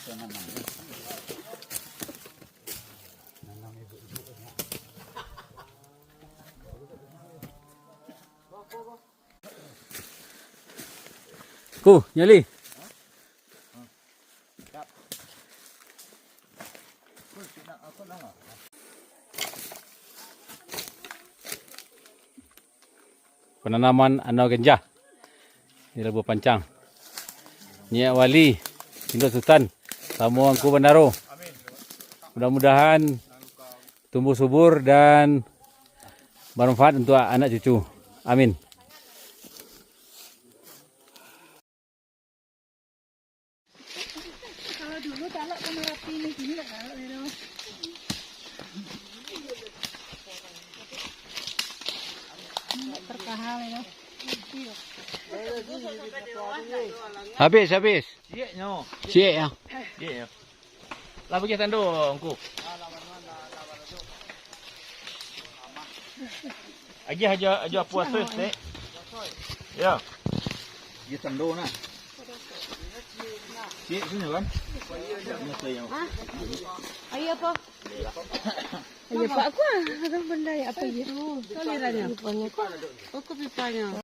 Ku, nyali. Penanaman Anau Genjah di Lebuh Pancang. Nyak Wali, Induk Sultan, Tamuangku Bandaro. Mudah-mudahan tumbuh subur dan bermanfaat untuk anak cucu. Amin. Kalau dulu kalau Merapi ini gini nggak kalau itu. Terkahal ya. Habis. Sieknya. Siap ya. Siek. Lah bagi tanduk ku. Aja puasa sih. Ya. Dia tando na. Siek sini kan? Ayo apa? Ayo pak aku ada benda ya apa ya? Tolerannya. Oh, kok pipanya.